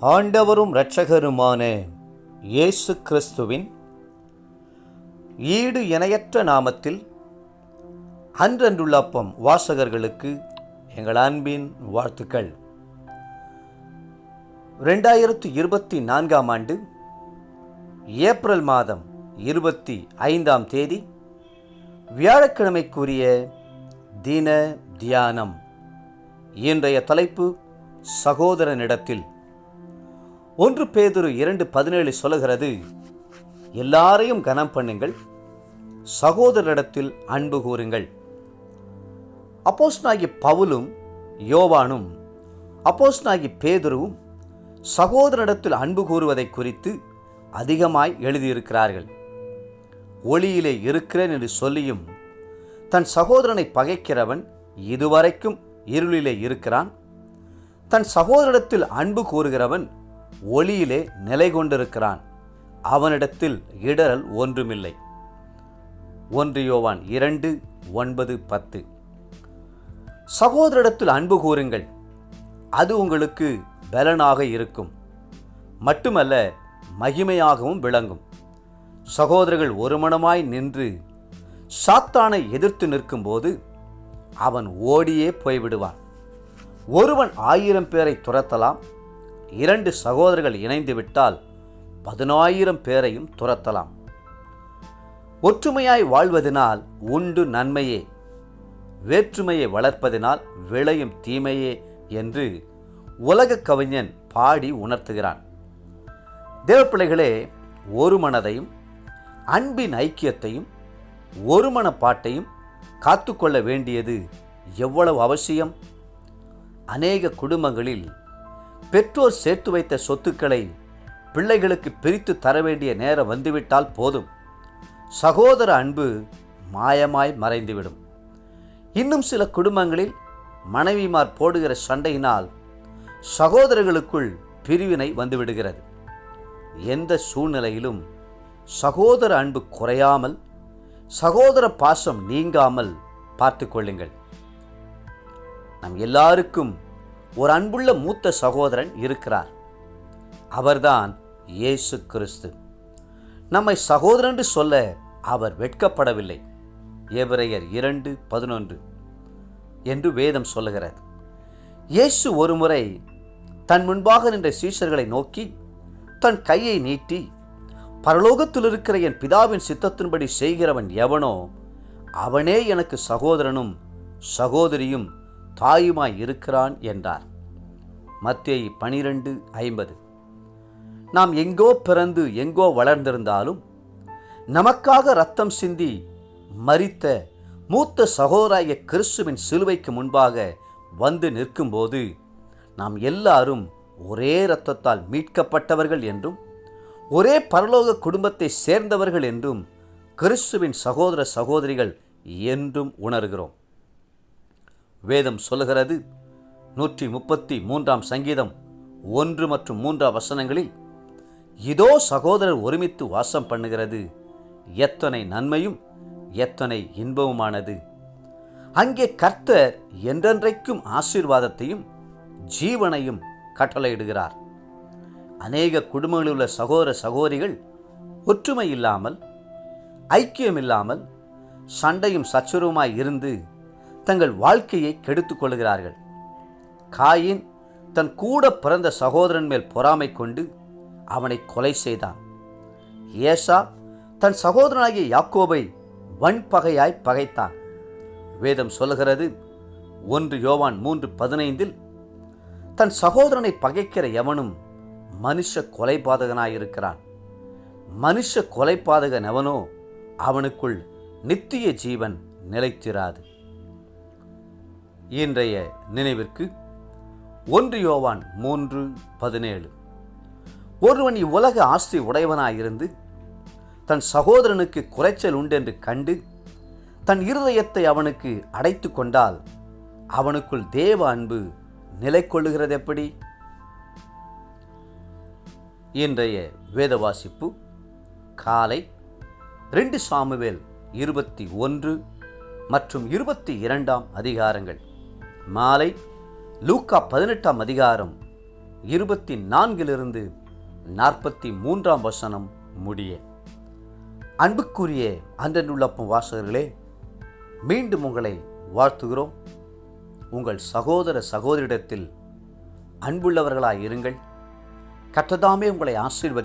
ஆண்டவரும் இரட்சகருமான இயேசு கிறிஸ்துவின் ஈடு இணையற்ற நாமத்தில் அன்றன்றுள்ள அப்பம் வாசகர்களுக்கு எங்கள் அன்பின் வாழ்த்துக்கள். 2024 ஆண்டு ஏப்ரல் மாதம் 25 வியாழக்கிழமைக்குரிய தின தியானம். இன்றைய தலைப்பு சகோதரனிடத்தில். 1 பேதுரு 2:17 சொல்லுகிறது, எல்லாரையும் கனம் பண்ணுங்கள், சகோதரரிடத்தில் அன்பு கூறுங்கள். அப்போஸ்தலனாகிய பவுலும் யோவானும் அப்போஸ்தலனாகிய பேதுருவும் சகோதரரிடத்தில் அன்பு கூறுவதை குறித்து அதிகமாய் எழுதியிருக்கிறார்கள். ஒளியிலே இருக்கிறேன் என்று சொல்லியும் தன் சகோதரனை பகைக்கிறவன் இதுவரைக்கும் இருளிலே இருக்கிறான். தன் சகோதரனிடத்தில் அன்பு கூறுகிறவன் ஒளியிலே நிலை கொண்டிருக்கிறான், அவனிடத்தில் இடரல் ஒன்றுமில்லை. 1 யோவான் 2:9-10. சகோதரனிடத்தில் அன்பு கூறுங்கள், அது உங்களுக்கு பலனாக இருக்கும், மட்டுமல்ல மகிமையாகவும் விளங்கும். சகோதரர்கள் ஒருமனமாய் நின்று சாத்தானை எதிர்த்து நிற்கும்போது அவன் ஓடியே போய்விடுவான். ஒருவன் 1000 பேரை துரத்தலாம், 2 சகோதரர்கள் இணைந்து விட்டால் 10,000 பேரையும் துரத்தலாம். ஒற்றுமையாய் வாழ்வதனால் உண்டு நன்மையே, வேற்றுமையை வளர்ப்பதினால் விளையும் தீமையே என்று உலக கவிஞன் பாடி உணர்த்துகிறான். தேவப்பிள்ளைகளே, ஒரு மனதையும் அன்பின் ஐக்கியத்தையும் ஒரு மனப்பாட்டையும் காத்துக்கொள்ள வேண்டியது எவ்வளவு அவசியம். அநேக குடும்பங்களில் பெற்றோர் சேர்த்து வைத்த சொத்துக்களை பிள்ளைகளுக்கு பிரித்து தர வேண்டிய நேரம் வந்துவிட்டால் போதும், சகோதர அன்பு மாயமாய் மறைந்துவிடும். இன்னும் சில குடும்பங்களில் மனைவிமார் போடுகிற சண்டையினால் சகோதரர்களுக்குள் பிரிவினை வந்துவிடுகிறது. எந்த சூழ்நிலையிலும் சகோதர அன்பு குறையாமல், சகோதர பாசம் நீங்காமல் பார்த்து கொள்ளுங்கள். நம் எல்லாருக்கும் ஒரு அன்புள்ள மூத்த சகோதரன் இருக்கிறார். அவர்தான் இயேசு கிறிஸ்து. நம்மை சகோதரன் என்று சொல்ல அவர் வெட்கப்படவில்லை. எபிரேயர் 2:11 என்று வேதம் சொல்லுகிறது. இயேசு ஒருமுறை தன் முன்பாக நின்ற சீஷர்களை நோக்கி தன் கையை நீட்டி, பரலோகத்தில் இருக்கிற என் பிதாவின் சித்தத்தின்படி செய்கிறவன் எவனோ அவனே எனக்கு சகோதரனும் சகோதரியும் தாயுமாய் இருக்கிறான் என்றார். மத்தேயு 12:50. நாம் எங்கோ பிறந்து எங்கோ வளர்ந்திருந்தாலும் நமக்காக இரத்தம் சிந்தி மரித்த மூத்த சகோதராகிய கிறிஸ்துவின் சிலுவைக்கு முன்பாக வந்து நிற்கும்போது நாம் எல்லாரும் ஒரே இரத்தத்தால் மீட்கப்பட்டவர்கள் என்றும் ஒரே பரலோக குடும்பத்தை சேர்ந்தவர்கள் என்றும் கிறிஸ்துவின் சகோதர சகோதரிகள் என்றும் உணர்கிறோம். வேதம் சொல்லுகிறது, 133 சங்கீதம் 1 மற்றும் 3 வசனங்களில், இதோ சகோதரர் ஒருமித்து வாசம் பண்ணுகிறது, எத்தனை நன்மையும் எத்தனை இன்பமுமானது. அங்கே கர்த்தர் என்றென்றைக்கும் ஆசீர்வாதத்தையும் ஜீவனையும் கட்டளையிடுகிறார். அநேக குடும்பங்களில் உள்ள சகோதர சகோதரிகள் ஒற்றுமை இல்லாமல், ஐக்கியம் இல்லாமல், சண்டையும் சச்சரவுமாய் இருந்து தங்கள் வாழ்க்கையை கெடுத்துக் கொள்கிறார்கள். காயின் தன் கூட பிறந்த சகோதரன் மேல் பொறாமை கொண்டு அவனை கொலை செய்தான். ஏசா தன் சகோதரனாகிய யாக்கோபை வன்பகையாய் பகைத்தான். வேதம் சொல்லுகிறது, 1 யோவான் 3:15, தன் சகோதரனை பகைக்கிற எவனும் மனுஷ கொலைபாதகனாயிருக்கிறான். மனுஷ கொலைபாதகன் எவனோ அவனுக்குள் நித்திய ஜீவன் நிலைத்திராது. இன்றைய நினைவிற்கு 1 யோவான் 3:17. ஒருவன் இவ்வுலக ஆஸ்தி உடையவனாயிருந்து தன் சகோதரனுக்கு குறைச்சல் உண்டென்று கண்டு தன் இருதயத்தை அவனுக்கு அடைத்து கொண்டால் அவனுக்குள் தேவ அன்பு நிலை கொள்ளுகிறது எப்படி? இன்றைய வேத வாசிப்பு காலை 2 சாமுவேல் 21 மற்றும் 22 அதிகாரங்கள். மாலை லூக்கா 18 அதிகாரம் 24 43 முடிய. அன்புக்குரிய அன்றனுள்ளப்பம் வாசகர்களே, மீண்டும் உங்களை வாழ்த்துகிறோம். உங்கள் சகோதர சகோதரிடத்தில் அன்புள்ளவர்களாய் இருங்கள். கர்த்தர் தாமே உங்களை ஆசீர்வதி